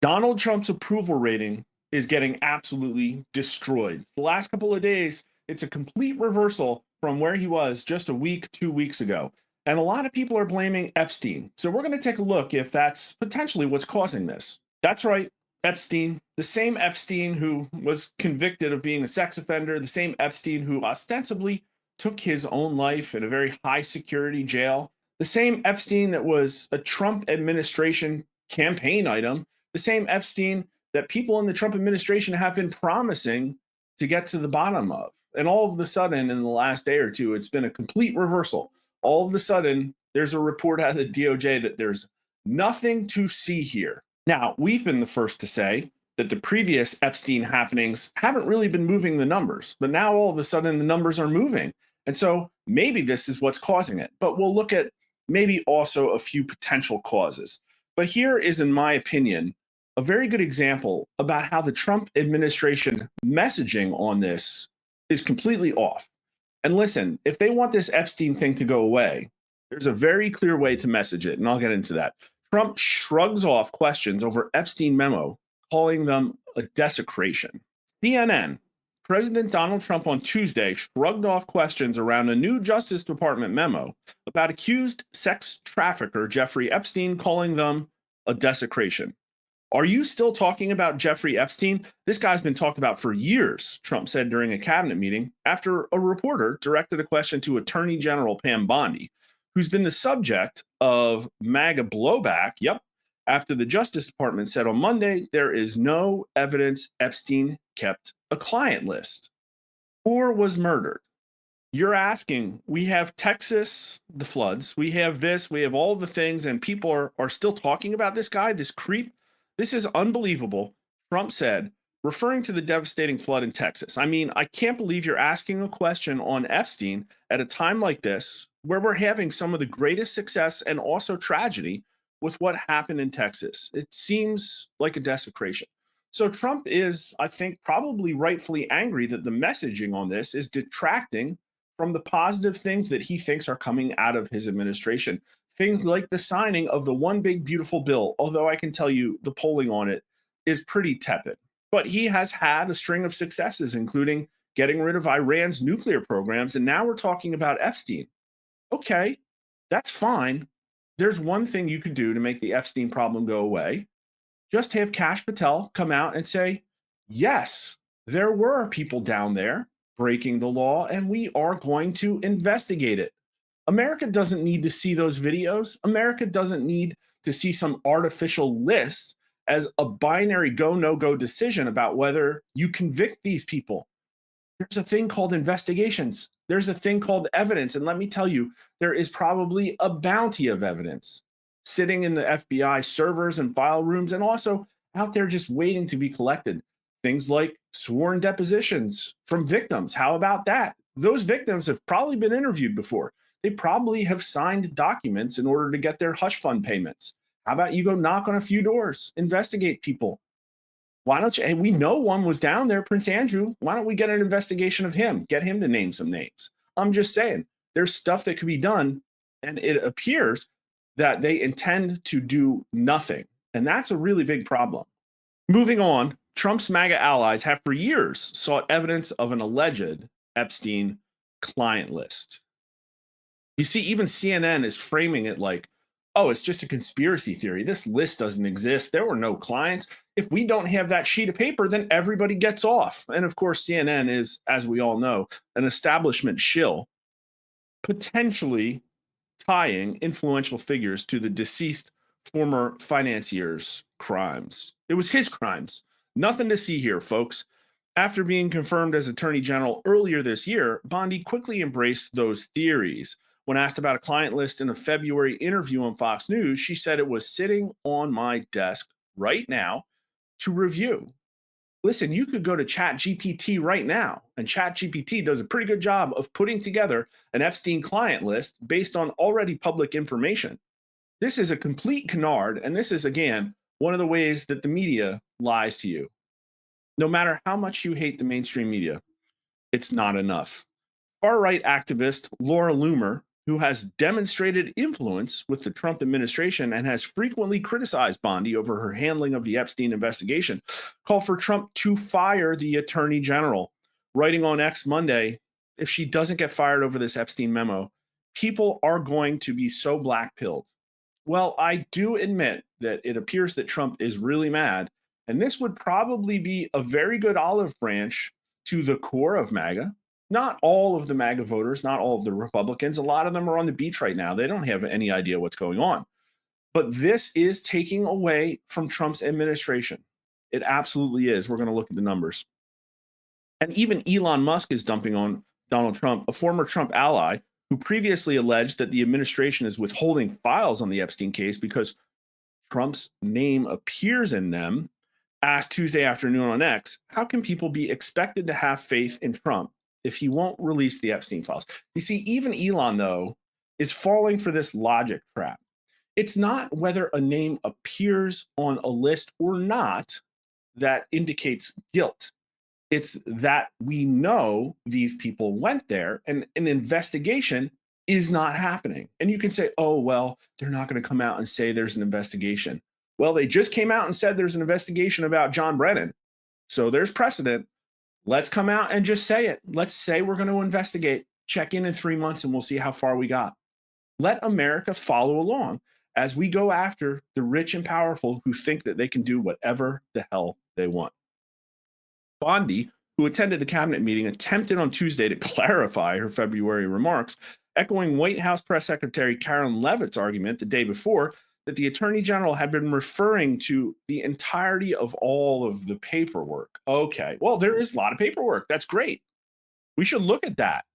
Donald Trump's approval rating is getting absolutely destroyed. The last couple of days, it's a complete reversal from where he was just a week, 2 weeks ago. And a lot of people are blaming Epstein. So we're going to take a look if that's potentially what's causing this. That's right, Epstein, the same Epstein who was convicted of being a sex offender, the same Epstein who ostensibly took his own life in a very high security jail, the same Epstein that was a Trump administration campaign item, the same Epstein that people in the Trump administration have been promising to get to the bottom of. And all of a sudden, in the last day or two, it's been a complete reversal. All of a sudden, there's a report out of the DOJ that there's nothing to see here. Now, we've been the first to say that the previous Epstein happenings haven't really been moving the numbers, but now all of a sudden the numbers are moving. And so maybe this is what's causing it. But we'll look at maybe also a few potential causes. But here is, in my opinion, a very good example about how the Trump administration messaging on this is completely off. And listen, if they want this Epstein thing to go away, there's a very clear way to message it, and I'll get into that. Trump shrugs off questions over Epstein memo, calling them a desecration. CNN, President Donald Trump on Tuesday shrugged off questions around a new Justice Department memo about accused sex trafficker Jeffrey Epstein, calling them a desecration. Are you still talking about Jeffrey Epstein? This guy's been talked about for years, Trump said during a cabinet meeting after a reporter directed a question to Attorney General Pam Bondi, who's been the subject of MAGA blowback. Yep. After the Justice Department said on Monday, there is no evidence Epstein kept a client list or was murdered. You're asking, we have Texas, the floods, we have this, we have all the things, and people are still talking about this guy, this creep. This is unbelievable. Trump said, referring to the devastating flood in Texas. I mean, I can't believe you're asking a question on Epstein at a time like this, where we're having some of the greatest success and also tragedy with what happened in Texas. It seems like a desecration. So Trump is, I think, probably rightfully angry that the messaging on this is detracting from the positive things that he thinks are coming out of his administration. Things like the signing of the one big beautiful bill, although I can tell you the polling on it is pretty tepid. But he has had a string of successes, including getting rid of Iran's nuclear programs. And now we're talking about Epstein. Okay, that's fine. There's one thing you could do to make the Epstein problem go away. Just have Kash Patel come out and say, yes, there were people down there breaking the law, and we are going to investigate it. America doesn't need to see those videos. America doesn't need to see some artificial list as a binary go no go decision about whether you convict these people. There's a thing called investigations. There's a thing called evidence. And let me tell you, there is probably a bounty of evidence sitting in the FBI servers and file rooms and also out there just waiting to be collected. Things like sworn depositions from victims. How about that? Those victims have probably been interviewed before. They probably have signed documents in order to get their hush fund payments. How about you go knock on a few doors, investigate people? Why don't you? And we know one was down there, Prince Andrew. Why don't we get an investigation of him? Get him to name some names. I'm just saying, there's stuff that could be done, and it appears that they intend to do nothing. And that's a really big problem. Moving on, Trump's MAGA allies have for years sought evidence of an alleged Epstein client list. You see, even CNN is framing it like, oh, it's just a conspiracy theory. This list doesn't exist. There were no clients. If we don't have that sheet of paper, then everybody gets off. And of course, CNN is, as we all know, an establishment shill, potentially tying influential figures to the deceased former financier's crimes. It was his crimes. Nothing to see here, folks. After being confirmed as Attorney General earlier this year, Bondi quickly embraced those theories. When asked about a client list in a February interview on Fox News, she said it was sitting on my desk right now to review. Listen, you could go to ChatGPT right now, and ChatGPT does a pretty good job of putting together an Epstein client list based on already public information. This is a complete canard, and this is, again, one of the ways that the media lies to you. No matter how much you hate the mainstream media, it's not enough. Far-right activist Laura Loomer who has demonstrated influence with the Trump administration and has frequently criticized Bondi over her handling of the Epstein investigation, called for Trump to fire the attorney general, writing on X Monday, if she doesn't get fired over this Epstein memo, people are going to be so black pilled. Well, I do admit that it appears that Trump is really mad, and this would probably be a very good olive branch to the core of MAGA. Not all of the MAGA voters, not all of the Republicans. A lot of them are on the beach right now. They don't have any idea what's going on. But this is taking away from Trump's administration. It absolutely is. We're going to look at the numbers. And even Elon Musk is dumping on Donald Trump, a former Trump ally who previously alleged that the administration is withholding files on the Epstein case because Trump's name appears in them. Asked Tuesday afternoon on X, how can people be expected to have faith in Trump if he won't release the Epstein files? You see, even Elon, though, is falling for this logic trap. It's not whether a name appears on a list or not that indicates guilt. It's that we know these people went there and an investigation is not happening. And you can say, oh, well, they're not going to come out and say there's an investigation. Well, they just came out and said there's an investigation about John Brennan. So there's precedent. Let's come out and just say it. Let's say we're going to investigate, check in 3 months, and we'll see how far we got. Let America follow along as we go after the rich and powerful who think that they can do whatever the hell they want. Bondi, who attended the cabinet meeting, attempted on Tuesday to clarify her February remarks, echoing White House Press Secretary Karen Leavitt's argument the day before that the Attorney General had been referring to the entirety of all of the paperwork. Okay, well, there is a lot of paperwork. That's great. We should look at that.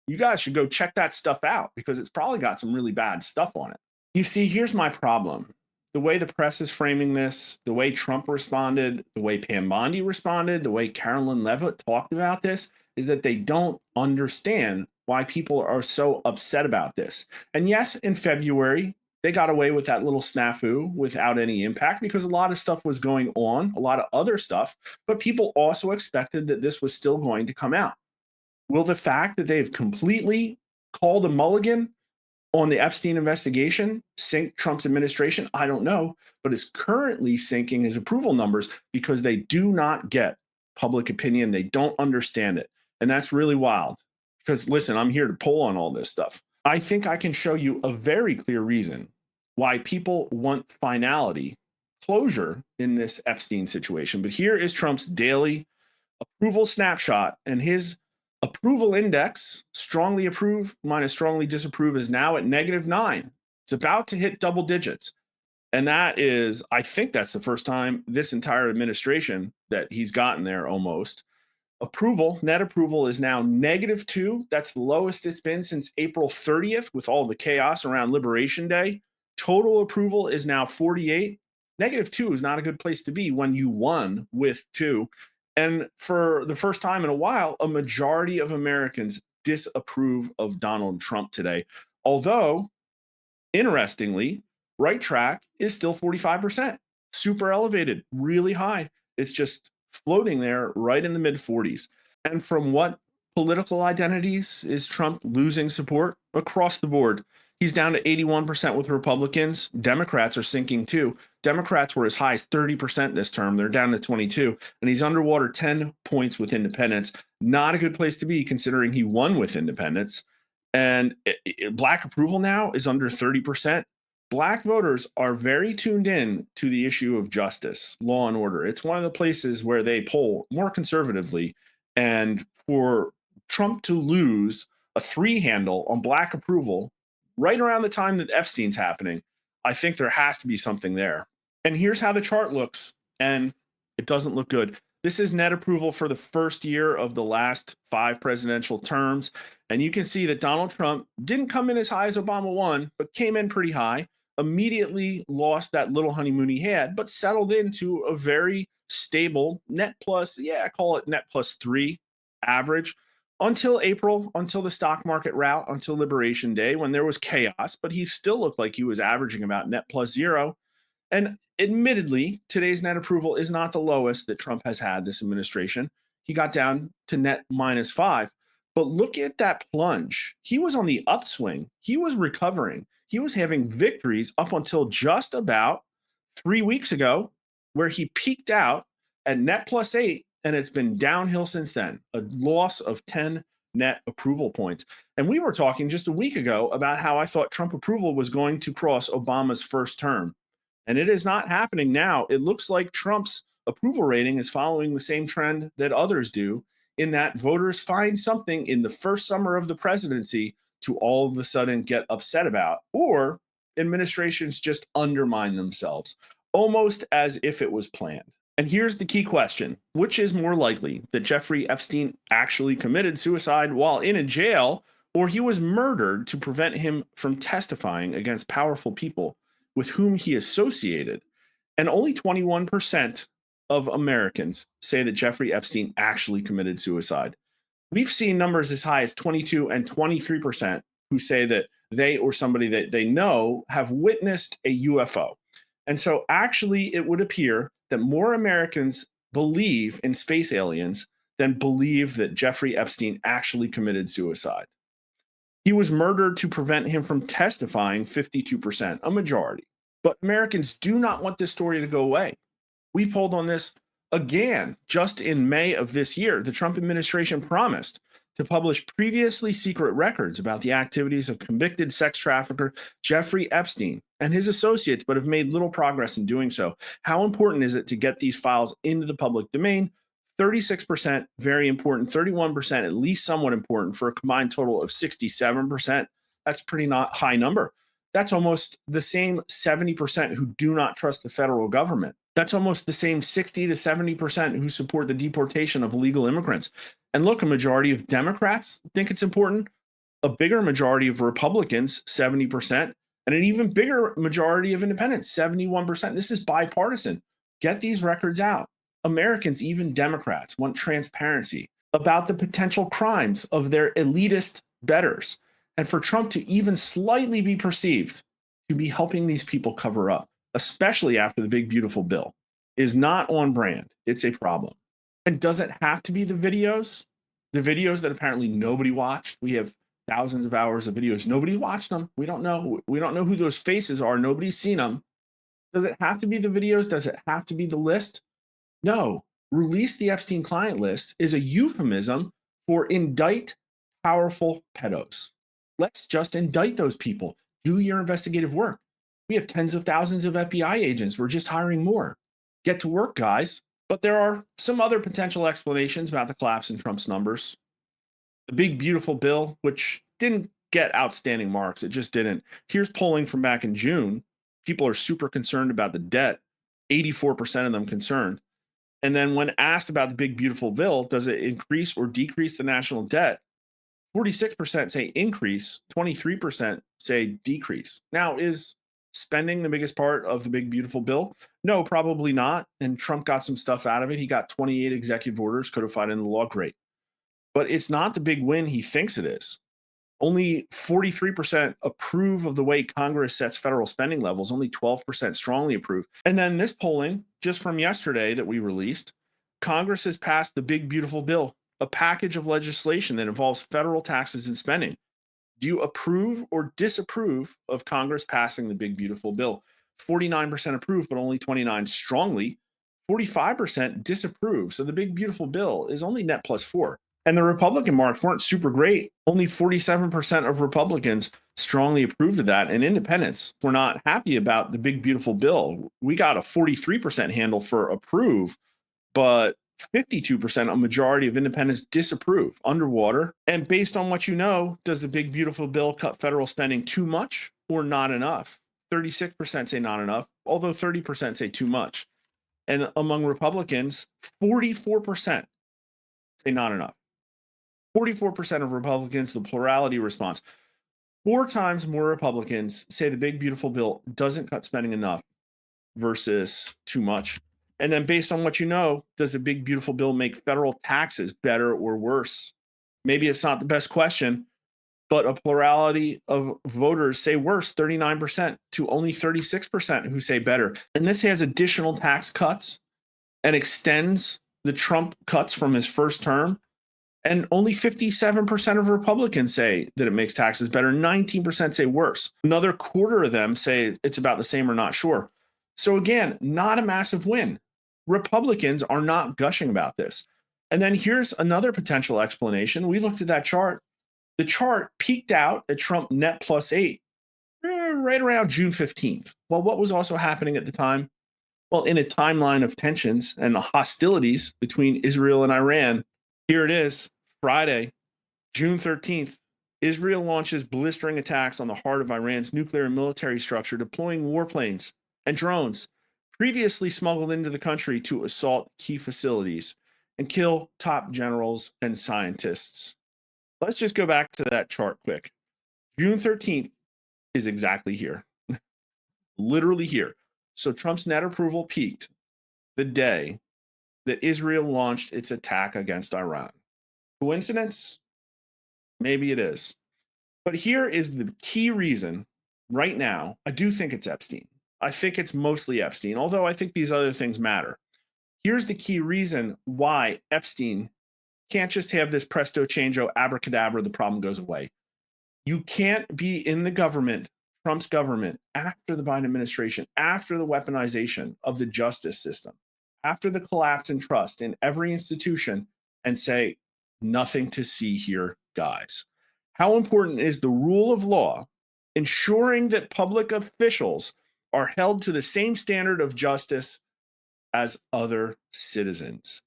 You guys should go check that stuff out because it's probably got some really bad stuff on it. You see, here's my problem. The way the press is framing this, the way Trump responded, the way Pam Bondi responded, the way Carolyn Leavitt talked about this, is that they don't understand why people are so upset about this. And yes, in February, they got away with that little snafu without any impact because a lot of stuff was going on, a lot of other stuff, but people also expected that this was still going to come out. Will the fact that they've completely called a mulligan on the Epstein investigation sink Trump's administration? I don't know, but it's currently sinking his approval numbers because they do not get public opinion. They don't understand it. And that's really wild because, listen, I'm here to pull on all this stuff. I think I can show you a very clear reason why people want finality, closure in this Epstein situation. But here is Trump's daily approval snapshot, and his approval index, strongly approve minus strongly disapprove, is now at -9. It's about to hit double digits. And that is, I think that's the first time this entire administration that he's gotten there almost. Approval, net approval is now -2. That's the lowest it's been since April 30th with all the chaos around Liberation Day. Total approval is now 48. -2 is not a good place to be when you won with 2. And for the first time in a while, a majority of Americans disapprove of Donald Trump today. Although, interestingly, right track is still 45%, super elevated, really high. It's just floating there right in the mid 40s. And from what political identities is Trump losing support? Across the board. He's down to 81% with Republicans. Democrats are sinking too. Democrats were as high as 30% this term. They're down to 22. And he's underwater 10 points with independents. Not a good place to be considering he won with independents. And black approval now is under 30%. Black voters are very tuned in to the issue of justice, law and order. It's one of the places where they poll more conservatively. And for Trump to lose a 3 handle on black approval right around the time that Epstein's happening, I think there has to be something there. And here's how the chart looks, and it doesn't look good. This is net approval for the first year of the last 5 presidential terms. And you can see that Donald Trump didn't come in as high as Obama won, but came in pretty high, immediately lost that little honeymoon he had, but settled into a very stable net plus, I call it net +3 average until April, until the stock market rout, until Liberation Day, when there was chaos, but he still looked like he was averaging about net +0. And admittedly, today's net approval is not the lowest that Trump has had this administration. He got down to net -5. But look at that plunge. He was on the upswing. He was recovering. He was having victories up until just about 3 weeks ago, where he peaked out at net plus 8, and it's been downhill since then. A loss of 10 net approval points. And we were talking just a week ago about how I thought Trump approval was going to cross Obama's first term. And it is not happening now. It looks like Trump's approval rating is following the same trend that others do, in that voters find something in the first summer of the presidency to all of a sudden get upset about, or administrations just undermine themselves, almost as if it was planned. And here's the key question: which is more likely, that Jeffrey Epstein actually committed suicide while in a jail, or he was murdered to prevent him from testifying against powerful people with whom he associated? And only 21% of Americans say that Jeffrey Epstein actually committed suicide. We've seen numbers as high as 22 and 23% who say that they or somebody that they know have witnessed a UFO. And so actually, it would appear that more Americans believe in space aliens than believe that Jeffrey Epstein actually committed suicide. He was murdered to prevent him from testifying, 52%, a majority. But Americans do not want this story to go away. We polled on this again just in May of this year. The Trump administration promised to publish previously secret records about the activities of convicted sex trafficker Jeffrey Epstein and his associates, but have made little progress in doing so. How important is it to get these files into the public domain? 36% very important, 31% at least somewhat important, for a combined total of 67%. That's pretty not high number. That's almost the same 70% who do not trust the federal government. That's almost the same 60 to 70% who support the deportation of illegal immigrants. And look, a majority of Democrats think it's important, a bigger majority of Republicans, 70%, and an even bigger majority of independents, 71%. This is bipartisan. Get these records out. Americans, even Democrats, want transparency about the potential crimes of their elitist betters, and for Trump to even slightly be perceived to be helping these people cover up, especially after the big, beautiful bill, is not on brand. It's a problem. And does it have to be the videos? The videos that apparently nobody watched. We have thousands of hours of videos. Nobody watched them. We don't know. We don't know who those faces are. Nobody's seen them. Does it have to be the videos? Does it have to be the list? No. Release the Epstein client list is a euphemism for indict powerful pedos. Let's just indict those people. Do your investigative work. We have tens of thousands of FBI agents. We're just hiring more. Get to work, guys. But there are some other potential explanations about the collapse in Trump's numbers. The big, beautiful bill, which didn't get outstanding marks. It just didn't. Here's polling from back in June. People are super concerned about the debt. 84% of them concerned. And then when asked about the big, beautiful bill, does it increase or decrease the national debt? 46% say increase, 23% say decrease. Now, is spending the biggest part of the big, beautiful bill? No, probably not. And Trump got some stuff out of it. He got 28 executive orders codified into law. Great. But it's not the big win he thinks it is. Only 43% approve of the way Congress sets federal spending levels. Only 12% strongly approve. And then this polling, just from yesterday that we released, Congress has passed the big, beautiful bill, a package of legislation that involves federal taxes and spending. Do you approve or disapprove of Congress passing the big, beautiful bill? 49% approve, but only 29% strongly. 45% disapprove. So the big, beautiful bill is only net plus 4. And the Republican marks weren't super great. Only 47% of Republicans strongly approved of that, and independents were not happy about the big, beautiful bill. We got a 43% handle for approve, but 52%, a majority of independents, disapprove. Underwater. And based on what you know, does the big, beautiful bill cut federal spending too much or not enough? 36% say not enough, although 30% say too much. And among Republicans, 44% say not enough. 44% of Republicans, the plurality response. 4 times more Republicans say the big, beautiful bill doesn't cut spending enough versus too much. And then based on what you know, does the big, beautiful bill make federal taxes better or worse? Maybe it's not the best question, but a plurality of voters say worse, 39% to only 36% who say better. And this has additional tax cuts and extends the Trump cuts from his first term. And only 57% of Republicans say that it makes taxes better. 19% say worse. Another quarter of them say it's about the same or not sure. So again, not a massive win. Republicans are not gushing about this. And then here's another potential explanation. We looked at that chart. The chart peaked out at Trump net +8 right around June 15th. Well, what was also happening at the time? Well, in a timeline of tensions and hostilities between Israel and Iran, here it is, Friday, June 13th. Israel launches blistering attacks on the heart of Iran's nuclear and military structure, deploying warplanes and drones previously smuggled into the country to assault key facilities and kill top generals and scientists. Let's just go back to that chart quick. June 13th is exactly here, literally here. So Trump's net approval peaked the day that Israel launched its attack against Iran. Coincidence? Maybe it is. But here is the key reason right now. I do think it's Epstein. I think it's mostly Epstein, although I think these other things matter. Here's the key reason why Epstein can't just have this presto changeo abracadabra, the problem goes away. You can't be in the government, Trump's government, after the Biden administration, after the weaponization of the justice system, after the collapse in trust in every institution, and say, nothing to see here, guys. How important is the rule of law, ensuring that public officials are held to the same standard of justice as other citizens?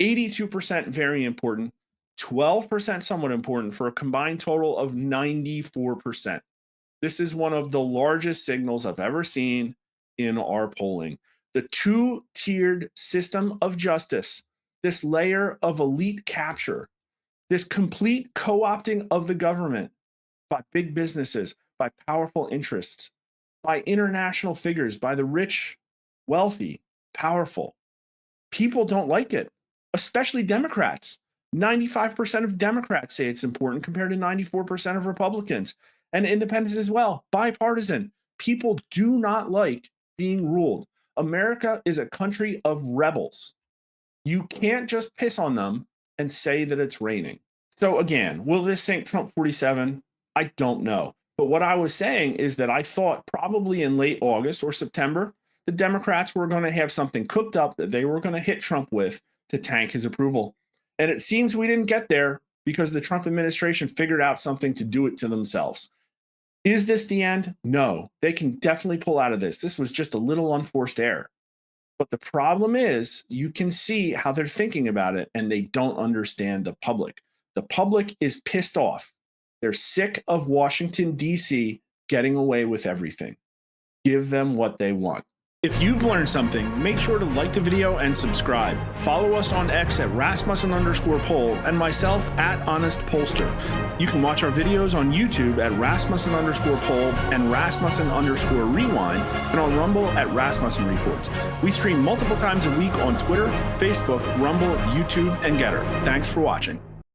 82% very important, 12% somewhat important, for a combined total of 94%. This is one of the largest signals I've ever seen in our polling. The two-tiered system of justice, this layer of elite capture, this complete co-opting of the government by big businesses, by powerful interests, by international figures, by the rich, wealthy, powerful. People don't like it, especially Democrats. 95% of Democrats say it's important compared to 94% of Republicans, and independents as well, bipartisan. People do not like being ruled. America is a country of rebels. You can't just piss on them and say that it's raining. So again, will this sink Trump 47? I don't know. But what I was saying is that I thought probably in late August or September, the Democrats were going to have something cooked up that they were going to hit Trump with to tank his approval. And it seems we didn't get there because the Trump administration figured out something to do it to themselves. Is this the end? No, they can definitely pull out of this. This was just a little unforced error. But the problem is you can see how they're thinking about it, and they don't understand the public. The public is pissed off. They're sick of Washington, D.C. getting away with everything. Give them what they want. If you've learned something, make sure to like the video and subscribe. Follow us on X at Rasmussen_poll and myself at Honest Pollster. You can watch our videos on YouTube at Rasmussen_poll and Rasmussen_rewind, and on Rumble at Rasmussen Reports. We stream multiple times a week on Twitter, Facebook, Rumble, YouTube, and Getter. Thanks for watching.